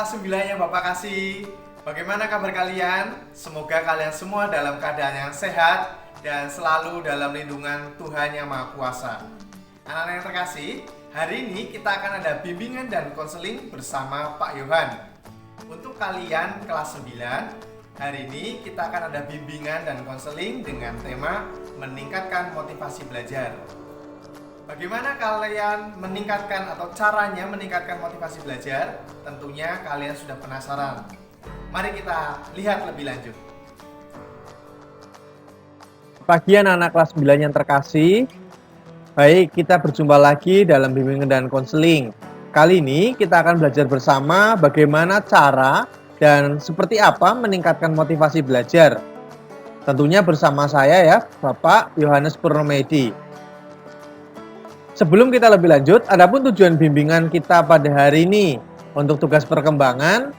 kelas 9 yang Bapak kasih. Bagaimana kabar kalian? Semoga kalian semua dalam keadaan yang sehat dan selalu dalam lindungan Tuhan Yang Maha Kuasa. Anak-anak yang terkasih, hari ini kita akan ada bimbingan dan konseling bersama Pak Yohan. Untuk kalian kelas 9, hari ini kita akan ada bimbingan dan konseling dengan tema meningkatkan motivasi belajar. Bagaimana kalian meningkatkan atau caranya meningkatkan motivasi belajar? Tentunya kalian sudah penasaran. Mari kita lihat lebih lanjut. Pagi anak-anak kelas 9 yang terkasih. Baik, kita berjumpa lagi dalam bimbingan dan konseling. Kali ini kita akan belajar bersama bagaimana cara dan seperti apa meningkatkan motivasi belajar. Tentunya bersama saya ya, Bapak Yohanes Purnomedi. Sebelum kita lebih lanjut, adapun tujuan bimbingan kita pada hari ini untuk tugas perkembangan,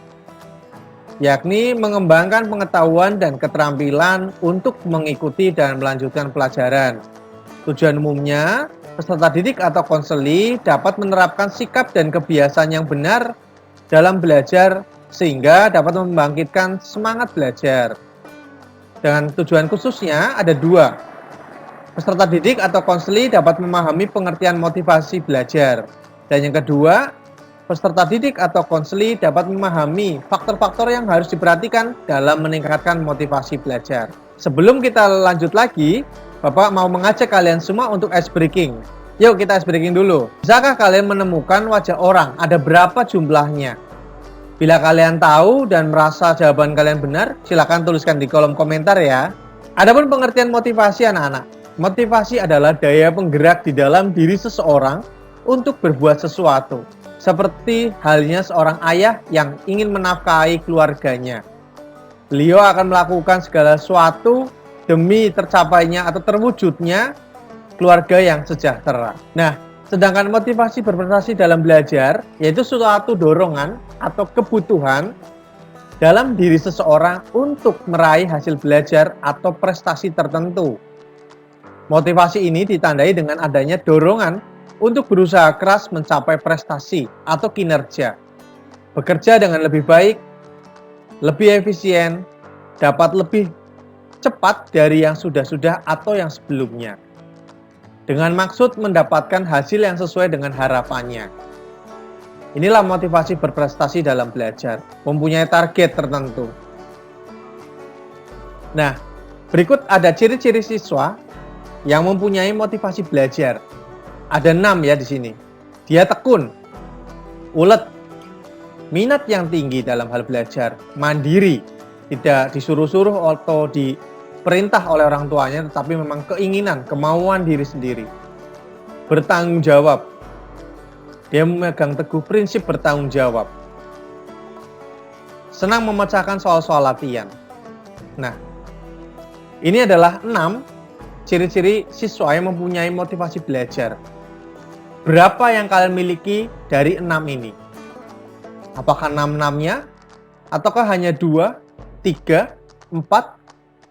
yakni mengembangkan pengetahuan dan keterampilan untuk mengikuti dan melanjutkan pelajaran. Tujuan umumnya, peserta didik atau konseli dapat menerapkan sikap dan kebiasaan yang benar dalam belajar sehingga dapat membangkitkan semangat belajar. Dengan tujuan khususnya ada dua. Peserta didik atau konseli dapat memahami pengertian motivasi belajar. Dan yang kedua, peserta didik atau konseli dapat memahami faktor-faktor yang harus diperhatikan dalam meningkatkan motivasi belajar. Sebelum kita lanjut lagi, Bapak mau mengajak kalian semua untuk ice breaking. Yuk kita ice breaking dulu. Bisakah kalian menemukan wajah orang? Ada berapa jumlahnya? Bila kalian tahu dan merasa jawaban kalian benar, silakan tuliskan di kolom komentar ya. Adapun pengertian motivasi anak-anak. Motivasi adalah daya penggerak di dalam diri seseorang untuk berbuat sesuatu. Seperti halnya seorang ayah yang ingin menafkahi keluarganya. Beliau akan melakukan segala sesuatu demi tercapainya atau terwujudnya keluarga yang sejahtera. Nah, sedangkan motivasi berprestasi dalam belajar yaitu suatu dorongan atau kebutuhan dalam diri seseorang untuk meraih hasil belajar atau prestasi tertentu. Motivasi ini ditandai dengan adanya dorongan untuk berusaha keras mencapai prestasi atau kinerja, bekerja dengan lebih baik, lebih efisien, dapat lebih cepat dari yang sudah-sudah atau yang sebelumnya, dengan maksud mendapatkan hasil yang sesuai dengan harapannya. Inilah motivasi berprestasi dalam belajar, mempunyai target tertentu. Nah, berikut ada ciri-ciri siswa yang mempunyai motivasi belajar. Ada 6 ya di sini. Dia tekun, ulet, minat yang tinggi dalam hal belajar, mandiri, tidak disuruh-suruh atau diperintah oleh orang tuanya, tetapi memang keinginan, kemauan diri sendiri. Bertanggung jawab. Dia memegang teguh prinsip bertanggung jawab. Senang memecahkan soal-soal latihan. Nah, ini adalah 6 ciri-ciri siswa yang mempunyai motivasi belajar. Berapa yang kalian miliki dari 6 ini? Apakah 6-6-nya? Ataukah hanya 2, 3, 4?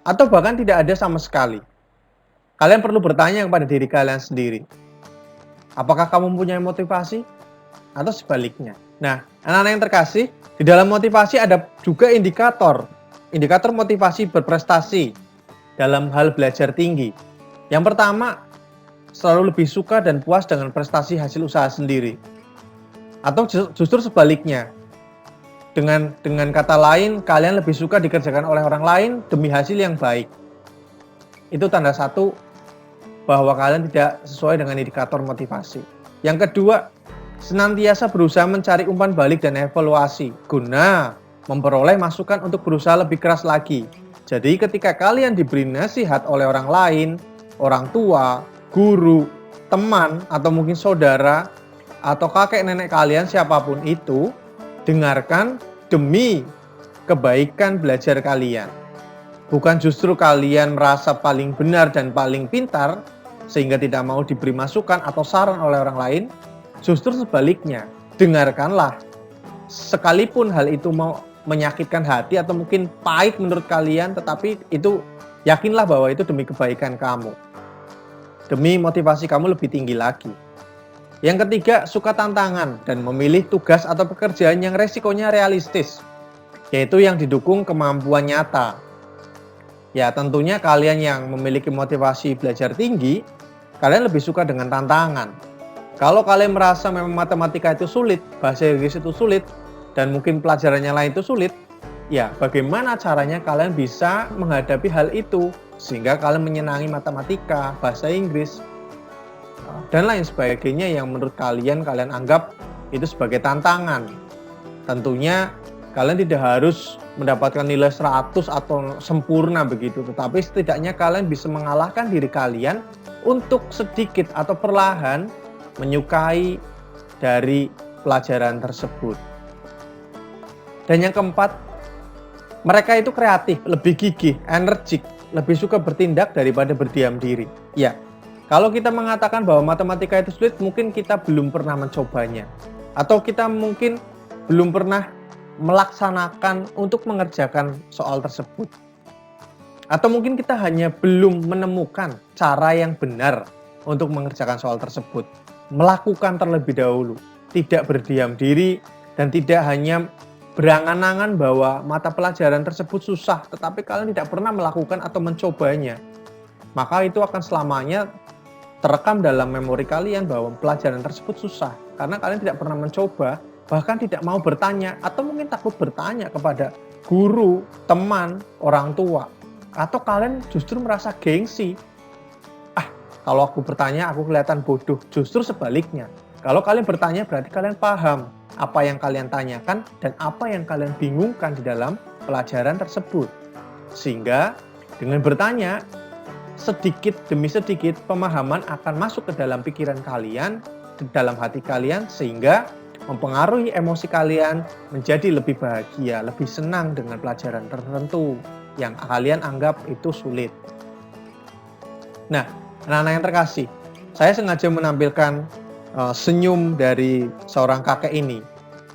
Atau bahkan tidak ada sama sekali? Kalian perlu bertanya kepada diri kalian sendiri. Apakah kamu mempunyai motivasi? Atau sebaliknya? Nah, anak-anak yang terkasih, di dalam motivasi ada juga indikator. Indikator motivasi berprestasi dalam hal belajar tinggi. Yang pertama, selalu lebih suka dan puas dengan prestasi hasil usaha sendiri. Atau justru sebaliknya. Dengan kata lain, kalian lebih suka dikerjakan oleh orang lain demi hasil yang baik. Itu tanda satu bahwa kalian tidak sesuai dengan indikator motivasi. Yang kedua, senantiasa berusaha mencari umpan balik dan evaluasi guna memperoleh masukan untuk berusaha lebih keras lagi. Jadi ketika kalian diberi nasihat oleh orang lain, orang tua, guru, teman, atau mungkin saudara, atau kakek nenek kalian siapapun itu, dengarkan demi kebaikan belajar kalian. Bukan justru kalian merasa paling benar dan paling pintar, sehingga tidak mau diberi masukan atau saran oleh orang lain, justru sebaliknya, dengarkanlah. Sekalipun hal itu mau menyakitkan hati atau mungkin pahit menurut kalian, tetapi itu yakinlah bahwa itu demi kebaikan kamu. Demi motivasi kamu lebih tinggi lagi. Yang ketiga, suka tantangan dan memilih tugas atau pekerjaan yang resikonya realistis, yaitu yang didukung kemampuan nyata. Ya, tentunya kalian yang memiliki motivasi belajar tinggi, kalian lebih suka dengan tantangan. Kalau kalian merasa memang matematika itu sulit, bahasa Inggris itu sulit, dan mungkin pelajarannya lain itu sulit, ya bagaimana caranya kalian bisa menghadapi hal itu sehingga kalian menyenangi matematika, bahasa Inggris, dan lain sebagainya yang menurut kalian anggap itu sebagai tantangan. Tentunya kalian tidak harus mendapatkan nilai 100 atau sempurna begitu, tetapi setidaknya kalian bisa mengalahkan diri kalian untuk sedikit atau perlahan menyukai dari pelajaran tersebut. Dan yang keempat, mereka itu kreatif, lebih gigih, energik, lebih suka bertindak daripada berdiam diri. Ya, kalau kita mengatakan bahwa matematika itu sulit, mungkin kita belum pernah mencobanya. Atau kita mungkin belum pernah melaksanakan untuk mengerjakan soal tersebut. Atau mungkin kita hanya belum menemukan cara yang benar untuk mengerjakan soal tersebut. Melakukan terlebih dahulu, tidak berdiam diri, dan tidak hanya berangan-angan bahwa mata pelajaran tersebut susah, tetapi kalian tidak pernah melakukan atau mencobanya. Maka itu akan selamanya terekam dalam memori kalian bahwa pelajaran tersebut susah, karena kalian tidak pernah mencoba, bahkan tidak mau bertanya, atau mungkin takut bertanya kepada guru, teman, orang tua, atau kalian justru merasa gengsi. Kalau aku bertanya, aku kelihatan bodoh. Justru sebaliknya, kalau kalian bertanya berarti kalian paham apa yang kalian tanyakan dan apa yang kalian bingungkan di dalam pelajaran tersebut. Sehingga dengan bertanya, sedikit demi sedikit pemahaman akan masuk ke dalam pikiran kalian, ke dalam hati kalian, sehingga mempengaruhi emosi kalian menjadi lebih bahagia, lebih senang dengan pelajaran tertentu yang kalian anggap itu sulit. Nah, anak-anak yang terkasih, saya sengaja menampilkan senyum dari seorang kakek ini.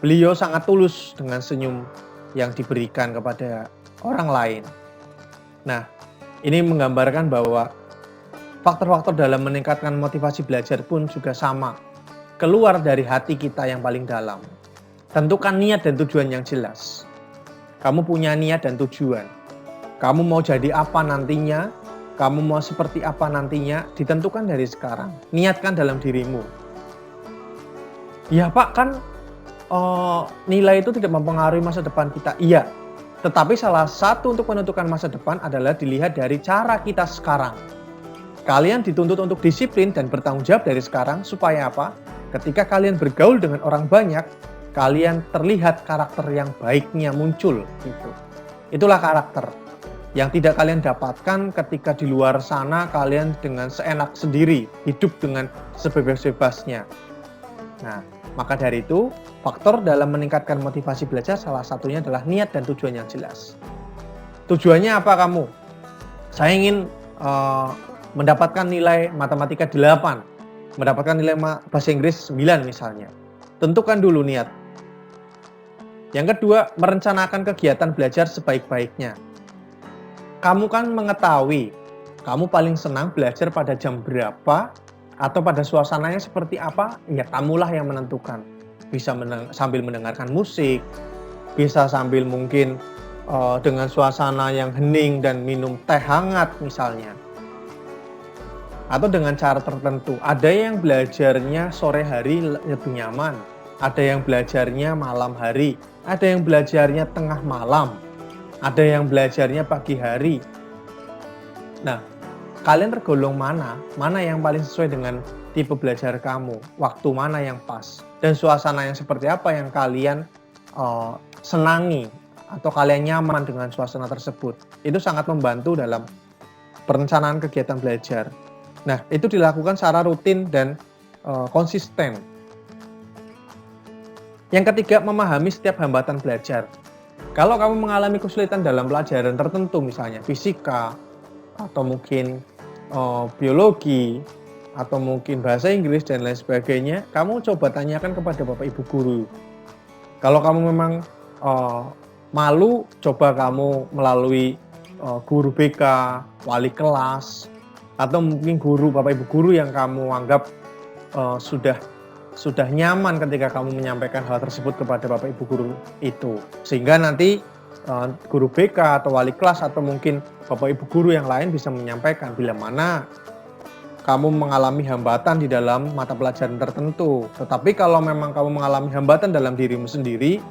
Beliau sangat tulus dengan senyum yang diberikan kepada orang lain. Nah, ini menggambarkan bahwa faktor-faktor dalam meningkatkan motivasi belajar pun juga sama. Keluar dari hati kita yang paling dalam. Tentukan niat dan tujuan yang jelas. Kamu punya niat dan tujuan. Kamu mau jadi apa nantinya, kamu mau seperti apa nantinya, ditentukan dari sekarang. Niatkan dalam dirimu. Ya Pak, kan nilai itu tidak mempengaruhi masa depan kita. Iya, tetapi salah satu untuk menentukan masa depan adalah dilihat dari cara kita sekarang. Kalian dituntut untuk disiplin dan bertanggung jawab dari sekarang, supaya apa? Ketika kalian bergaul dengan orang banyak, kalian terlihat karakter yang baiknya muncul. Gitu. Itulah karakter yang tidak kalian dapatkan ketika di luar sana kalian dengan seenak sendiri, hidup dengan sebebas-bebasnya. Nah, maka dari itu, faktor dalam meningkatkan motivasi belajar salah satunya adalah niat dan tujuan yang jelas. Tujuannya apa kamu? Saya ingin mendapatkan nilai matematika 8. Mendapatkan nilai bahasa Inggris 9 misalnya. Tentukan dulu niat. Yang kedua, merencanakan kegiatan belajar sebaik-baiknya. Kamu kan mengetahui, kamu paling senang belajar pada jam berapa, atau pada suasananya seperti apa, ya kamulah yang menentukan. Bisa sambil mendengarkan musik, bisa sambil mungkin dengan suasana yang hening dan minum teh hangat misalnya. Atau dengan cara tertentu. Ada yang belajarnya sore hari lebih nyaman, ada yang belajarnya malam hari, ada yang belajarnya tengah malam, ada yang belajarnya pagi hari. Nah, kalian tergolong mana? Mana yang paling sesuai dengan tipe belajar kamu? Waktu mana yang pas? Dan suasana yang seperti apa yang kalian senangi atau kalian nyaman dengan suasana tersebut? Itu sangat membantu dalam perencanaan kegiatan belajar. Nah, itu dilakukan secara rutin dan konsisten. Yang ketiga, memahami setiap hambatan belajar. Kalau kamu mengalami kesulitan dalam pelajaran tertentu, misalnya fisika, atau mungkin biologi, atau mungkin bahasa Inggris, dan lain sebagainya, kamu coba tanyakan kepada Bapak Ibu guru. Kalau kamu memang malu, coba kamu melalui guru BK, wali kelas, atau mungkin guru, Bapak Ibu guru yang kamu anggap sudah sudah nyaman ketika kamu menyampaikan hal tersebut kepada Bapak Ibu guru itu. Sehingga nanti guru BK atau wali kelas atau mungkin Bapak Ibu guru yang lain bisa menyampaikan bila mana kamu mengalami hambatan di dalam mata pelajaran tertentu. Tetapi kalau memang kamu mengalami hambatan dalam dirimu sendiri,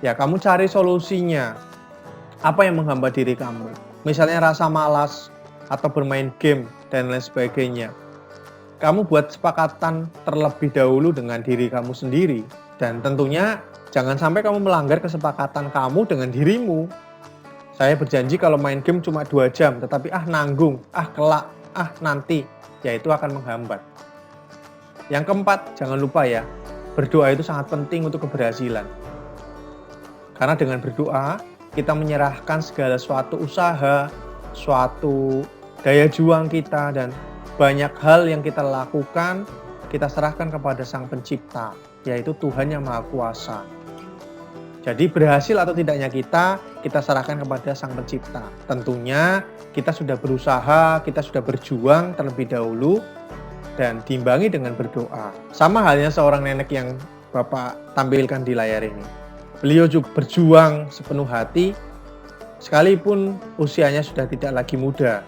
ya kamu cari solusinya. Apa yang menghambat diri kamu? Misalnya rasa malas atau bermain game dan lain sebagainya. Kamu buat sepakatan terlebih dahulu dengan diri kamu sendiri. Dan tentunya jangan sampai kamu melanggar kesepakatan kamu dengan dirimu. Saya berjanji kalau main game cuma 2 jam, tetapi nanggung, kelak, nanti. Ya itu akan menghambat. Yang keempat, jangan lupa ya, berdoa itu sangat penting untuk keberhasilan. Karena dengan berdoa, kita menyerahkan segala suatu usaha, suatu daya juang kita, dan banyak hal yang kita lakukan, kita serahkan kepada Sang Pencipta, yaitu Tuhan Yang Maha Kuasa. Jadi berhasil atau tidaknya kita serahkan kepada Sang Pencipta. Tentunya kita sudah berusaha, kita sudah berjuang terlebih dahulu dan diimbangi dengan berdoa. Sama halnya seorang nenek yang Bapak tampilkan di layar ini. Beliau juga berjuang sepenuh hati sekalipun usianya sudah tidak lagi muda.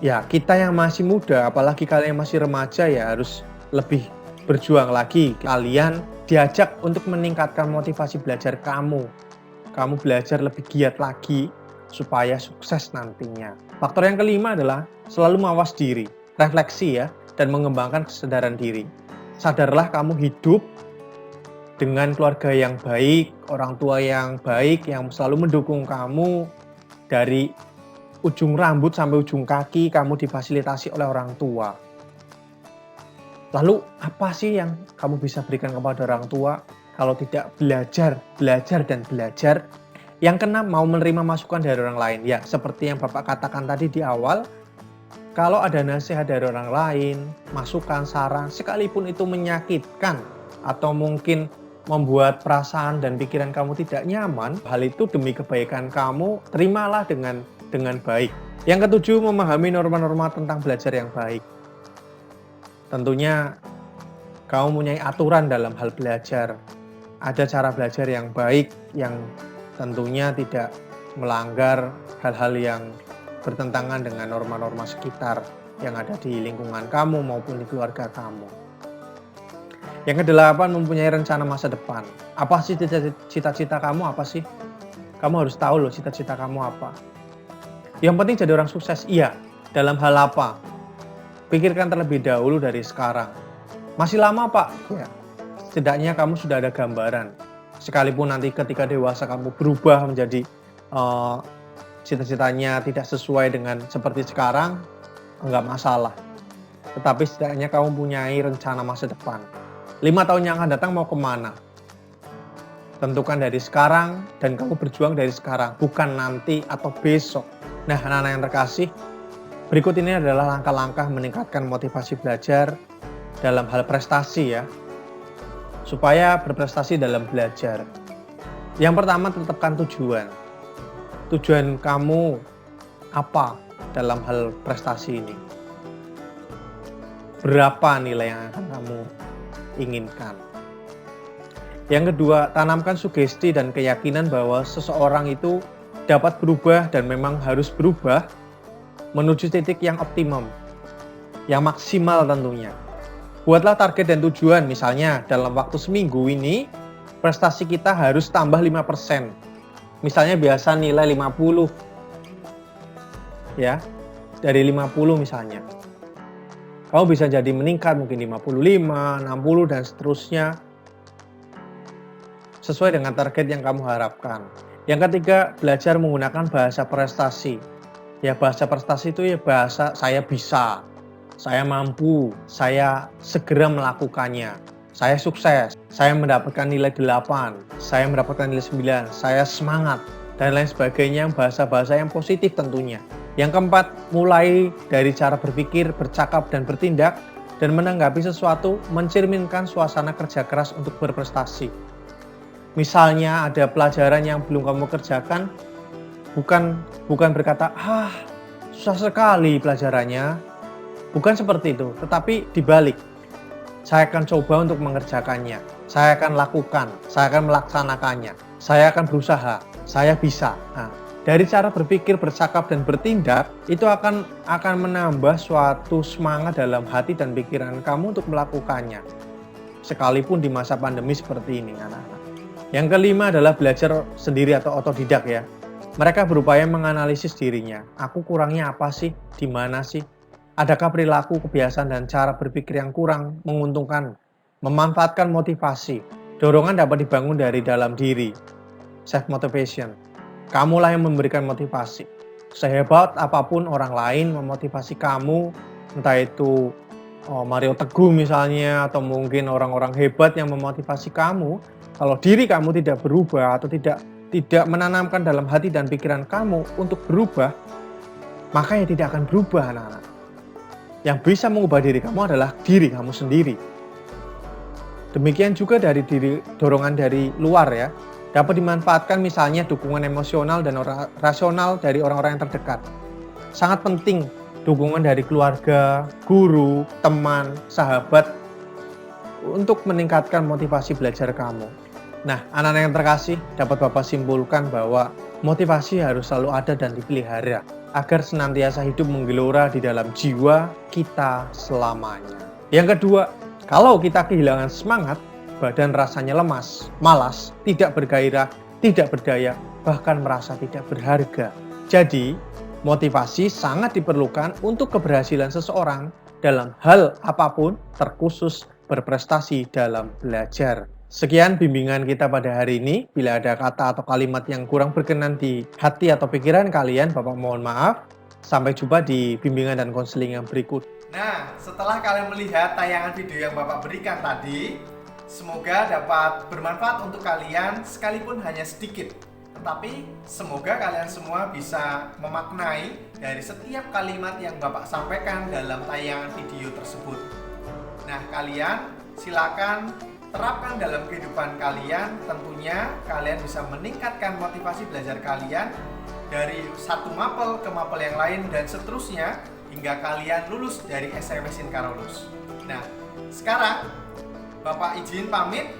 Ya, kita yang masih muda, apalagi kalian yang masih remaja ya harus lebih berjuang lagi. Kalian diajak untuk meningkatkan motivasi belajar kamu. Kamu belajar lebih giat lagi supaya sukses nantinya. Faktor yang kelima adalah selalu mawas diri, refleksi ya, dan mengembangkan kesadaran diri. Sadarlah kamu hidup dengan keluarga yang baik, orang tua yang baik, yang selalu mendukung kamu. Dari ujung rambut sampai ujung kaki, kamu difasilitasi oleh orang tua. Lalu apa sih yang kamu bisa berikan kepada orang tua kalau tidak belajar, dan belajar? Yang keenam, mau menerima masukan dari orang lain. Ya, seperti yang Bapak katakan tadi di awal, kalau ada nasihat dari orang lain, masukan, saran, sekalipun itu menyakitkan atau mungkin membuat perasaan dan pikiran kamu tidak nyaman, hal itu demi kebaikan kamu, terimalah dengan baik. Yang ketujuh, memahami norma-norma tentang belajar yang baik. Tentunya kamu mempunyai aturan dalam hal belajar. Ada cara belajar yang baik yang tentunya tidak melanggar hal-hal yang bertentangan dengan norma-norma sekitar yang ada di lingkungan kamu maupun di keluarga kamu. Yang kedelapan, mempunyai rencana masa depan. Apa sih cita-cita kamu? Apa sih? Kamu harus tahu loh cita-cita kamu apa. Yang penting jadi orang sukses. Iya, dalam hal apa? Pikirkan terlebih dahulu dari sekarang. Masih lama Pak? Ya, setidaknya kamu sudah ada gambaran. Sekalipun nanti ketika dewasa kamu berubah menjadi cita-citanya tidak sesuai dengan seperti sekarang, enggak masalah. Tetapi setidaknya kamu mempunyai rencana masa depan. 5 tahun yang akan datang mau kemana? Tentukan dari sekarang dan kamu berjuang dari sekarang, bukan nanti atau besok. Nah, anak-anak yang terkasih, berikut ini adalah langkah-langkah meningkatkan motivasi belajar dalam hal prestasi ya, supaya berprestasi dalam belajar. Yang pertama, tetapkan tujuan. Tujuan kamu apa dalam hal prestasi ini? Berapa nilai yang akan kamu inginkan? Yang kedua, tanamkan sugesti dan keyakinan bahwa seseorang itu dapat berubah dan memang harus berubah menuju titik yang optimum, yang maksimal tentunya. Buatlah target dan tujuan, misalnya dalam waktu seminggu ini, prestasi kita harus tambah 5%. Misalnya biasa nilai 50, ya, dari 50 misalnya. Kamu bisa jadi meningkat mungkin 55, 60, dan seterusnya. Sesuai dengan target yang kamu harapkan. Yang ketiga, belajar menggunakan bahasa prestasi. Ya, bahasa prestasi itu ya bahasa saya bisa, saya mampu, saya segera melakukannya, saya sukses, saya mendapatkan nilai 8, saya mendapatkan nilai 9, saya semangat, dan lain sebagainya, bahasa-bahasa yang positif tentunya. Yang keempat, mulai dari cara berpikir, bercakap, dan bertindak, dan menanggapi sesuatu mencerminkan suasana kerja keras untuk berprestasi. Misalnya ada pelajaran yang belum kamu kerjakan, bukan berkata, susah sekali pelajarannya. Bukan seperti itu, tetapi dibalik. Saya akan coba untuk mengerjakannya. Saya akan lakukan. Saya akan melaksanakannya. Saya akan berusaha. Saya bisa. Nah, dari cara berpikir, bercakap, dan bertindak, itu akan menambah suatu semangat dalam hati dan pikiran kamu untuk melakukannya. Sekalipun di masa pandemi seperti ini, anak-anak. Yang kelima adalah belajar sendiri atau otodidak ya. Mereka berupaya menganalisis dirinya. Aku kurangnya apa sih? Di mana sih? Adakah perilaku, kebiasaan, dan cara berpikir yang kurang menguntungkan? Memanfaatkan motivasi. Dorongan dapat dibangun dari dalam diri. Self-motivation. Kamulah yang memberikan motivasi. Sehebat apapun orang lain memotivasi kamu, entah itu Mario Teguh misalnya, atau mungkin orang-orang hebat yang memotivasi kamu, kalau diri kamu tidak berubah atau tidak menanamkan dalam hati dan pikiran kamu untuk berubah, maka ya tidak akan berubah, anak-anak. Yang bisa mengubah diri kamu adalah diri kamu sendiri. Demikian juga dari dorongan dari luar ya, dapat dimanfaatkan misalnya dukungan emosional dan rasional dari orang-orang yang terdekat. Sangat penting dukungan dari keluarga, guru, teman, sahabat untuk meningkatkan motivasi belajar kamu. Nah, anak-anak yang terkasih, dapat Bapak simpulkan bahwa motivasi harus selalu ada dan dipelihara agar senantiasa hidup menggelora di dalam jiwa kita selamanya. Yang kedua, kalau kita kehilangan semangat, badan rasanya lemas, malas, tidak bergairah, tidak berdaya, bahkan merasa tidak berharga. Jadi, motivasi sangat diperlukan untuk keberhasilan seseorang dalam hal apapun, terkhusus berprestasi dalam belajar. Sekian bimbingan kita pada hari ini. Bila ada kata atau kalimat yang kurang berkenan di hati atau pikiran kalian, Bapak mohon maaf. Sampai jumpa di bimbingan dan konseling yang berikut. Nah, setelah kalian melihat tayangan video yang Bapak berikan tadi, semoga dapat bermanfaat untuk kalian sekalipun hanya sedikit. Tetapi semoga kalian semua bisa memaknai dari setiap kalimat yang Bapak sampaikan dalam tayangan video tersebut. Nah, kalian silakan terapkan dalam kehidupan kalian. Tentunya kalian bisa meningkatkan motivasi belajar kalian dari satu mapel ke mapel yang lain dan seterusnya hingga kalian lulus dari SMA Sinkarolus. Nah, sekarang Bapak izin pamit.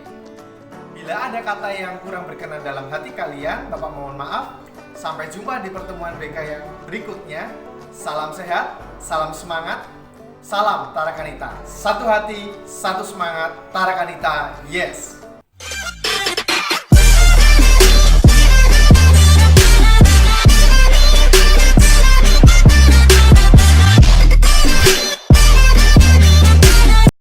Bila ada kata yang kurang berkenan dalam hati kalian, Bapak mohon maaf. Sampai jumpa di pertemuan BK yang berikutnya. Salam sehat, salam semangat. Salam Tarakanita, satu hati, satu semangat, Tarakanita, yes!